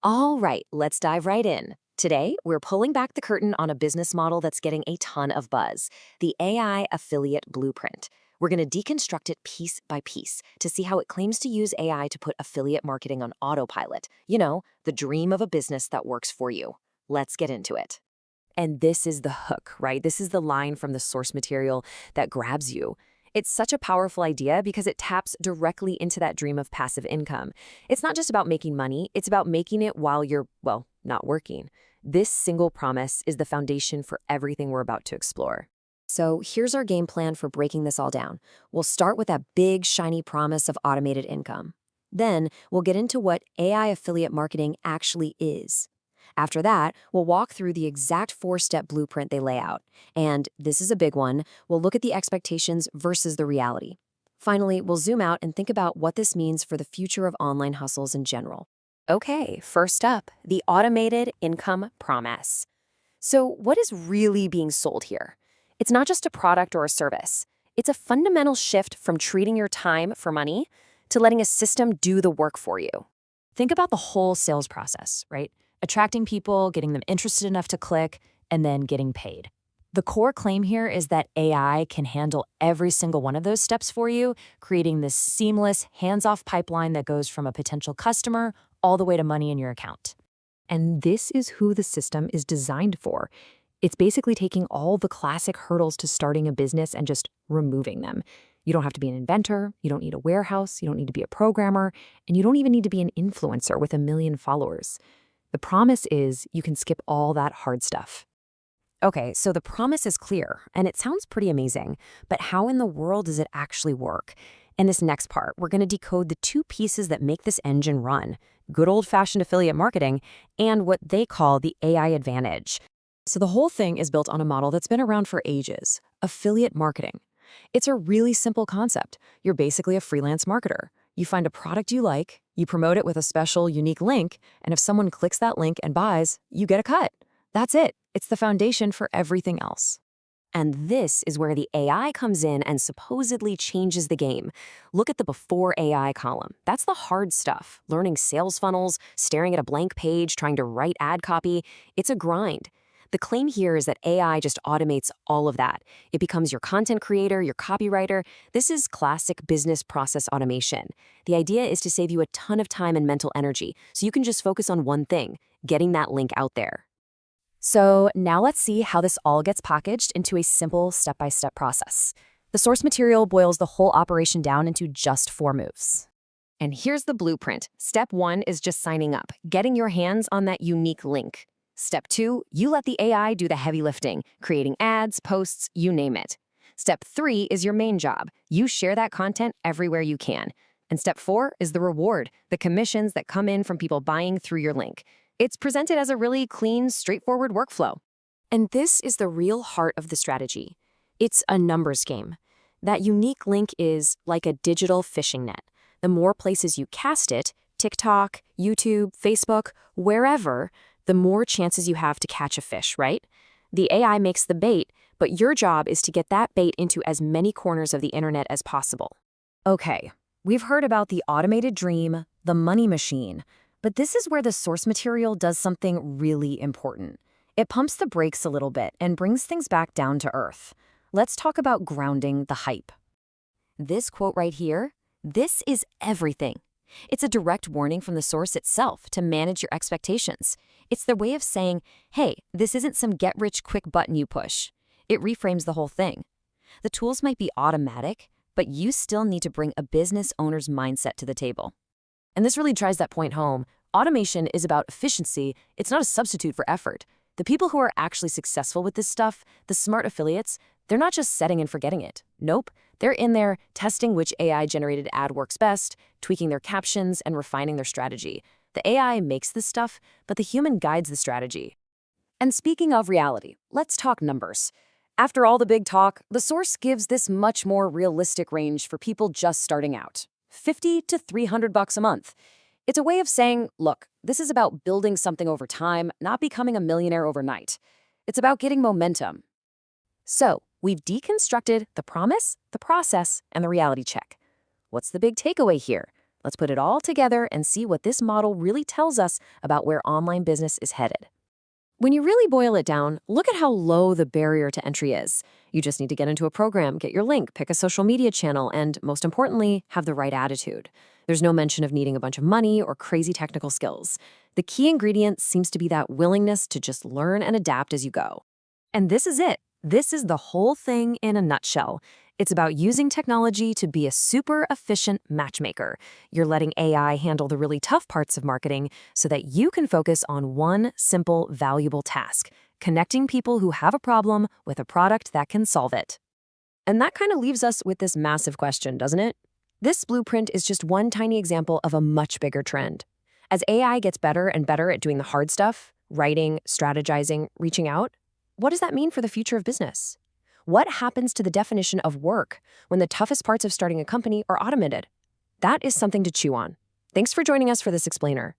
All right, let's dive right in. Today, we're pulling back the curtain on a business model that's getting a ton of buzz, the AI affiliate blueprint. We're going to deconstruct it piece by piece to see how it claims to use AI to put affiliate marketing on autopilot. You know, the dream of a business that works for you. Let's get into it. And this is the hook, right? This is the line from the source material that grabs you. It's such a powerful idea because it taps directly into that dream of passive income. It's not just about making money, it's about making it while you're, well, not working. This single promise is the foundation for everything we're about to explore. So here's our game plan for breaking this all down. We'll start with that big, shiny promise of automated income. Then we'll get into what AI affiliate marketing actually is. After that, we'll walk through the exact four-step blueprint they lay out. And this is a big one. We'll look at the expectations versus the reality. Finally, we'll zoom out and think about what this means for the future of online hustles in general. Okay, first up, the automated income promise. So, what is really being sold here? It's not just a product or a service. It's a fundamental shift from treating your time for money to letting a system do the work for you. Think about the whole sales process, right? Attracting people, getting them interested enough to click, and then getting paid. The core claim here is that AI can handle every single one of those steps for you, creating this seamless, hands-off pipeline that goes from a potential customer all the way to money in your account. And this is who the system is designed for. It's basically taking all the classic hurdles to starting a business and just removing them. You don't have to be an inventor, you don't need a warehouse, you don't need to be a programmer, and you don't even need to be an influencer with 1 million followers. The promise is you can skip all that hard stuff. Okay, so the promise is clear, and it sounds pretty amazing, but how in the world does it actually work? In this next part, we're going to decode the two pieces that make this engine run, good old-fashioned affiliate marketing and what they call the AI advantage. So the whole thing is built on a model that's been around for ages, affiliate marketing. It's a really simple concept. You're basically a freelance marketer. You find a product you like, you promote it with a special, unique link, and if someone clicks that link and buys, you get a cut. That's it. It's the foundation for everything else. And this is where the AI comes in and supposedly changes the game. Look at the before AI column. That's the hard stuff. Learning sales funnels, staring at a blank page, trying to write ad copy. It's a grind. The claim here is that AI just automates all of that. It becomes your content creator, your copywriter. This is classic business process automation. The idea is to save you a ton of time and mental energy, so you can just focus on one thing, getting that link out there. So now let's see how this all gets packaged into a simple step-by-step process. The source material boils the whole operation down into just 4 moves. And here's the blueprint. Step 1 is just signing up, getting your hands on that unique link. Step 2, you let the AI do the heavy lifting, creating ads, posts, you name it. Step 3 is your main job. You share that content everywhere you can. And step 4 is the reward, the commissions that come in from people buying through your link. It's presented as a really clean, straightforward workflow. And this is the real heart of the strategy. It's a numbers game. That unique link is like a digital fishing net. The more places you cast it, TikTok, YouTube, Facebook, wherever, the more chances you have to catch a fish, right? The AI makes the bait, but your job is to get that bait into as many corners of the internet as possible. Okay, we've heard about the automated dream, the money machine, but this is where the source material does something really important. It pumps the brakes a little bit and brings things back down to earth. Let's talk about grounding the hype. This quote right here, this is everything. It's a direct warning from the source itself to manage your expectations. It's their way of saying, hey, this isn't some get-rich-quick button you push. It reframes the whole thing. The tools might be automatic, but you still need to bring a business owner's mindset to the table. And this really drives that point home. Automation is about efficiency. It's not a substitute for effort. The people who are actually successful with this stuff, the smart affiliates, they're not just setting and forgetting it. Nope. They're in there testing which AI-generated ad works best, tweaking their captions, and refining their strategy. The AI makes this stuff, but the human guides the strategy. And speaking of reality, let's talk numbers. After all the big talk, the source gives this much more realistic range for people just starting out. $50 to $300 a month. It's a way of saying, look, this is about building something over time, not becoming a millionaire overnight. It's about getting momentum. So, we've deconstructed the promise, the process, and the reality check. What's the big takeaway here? Let's put it all together and see what this model really tells us about where online business is headed. When you really boil it down, look at how low the barrier to entry is. You just need to get into a program, get your link, pick a social media channel, and most importantly, have the right attitude. There's no mention of needing a bunch of money or crazy technical skills. The key ingredient seems to be that willingness to just learn and adapt as you go. And this is it. This is the whole thing in a nutshell. It's about using technology to be a super efficient matchmaker. You're letting AI handle the really tough parts of marketing so that you can focus on one simple, valuable task, connecting people who have a problem with a product that can solve it. And that kind of leaves us with this massive question, doesn't it? This blueprint is just one tiny example of a much bigger trend. As AI gets better and better at doing the hard stuff, writing, strategizing, reaching out, what does that mean for the future of business? What happens to the definition of work when the toughest parts of starting a company are automated? That is something to chew on. Thanks for joining us for this explainer.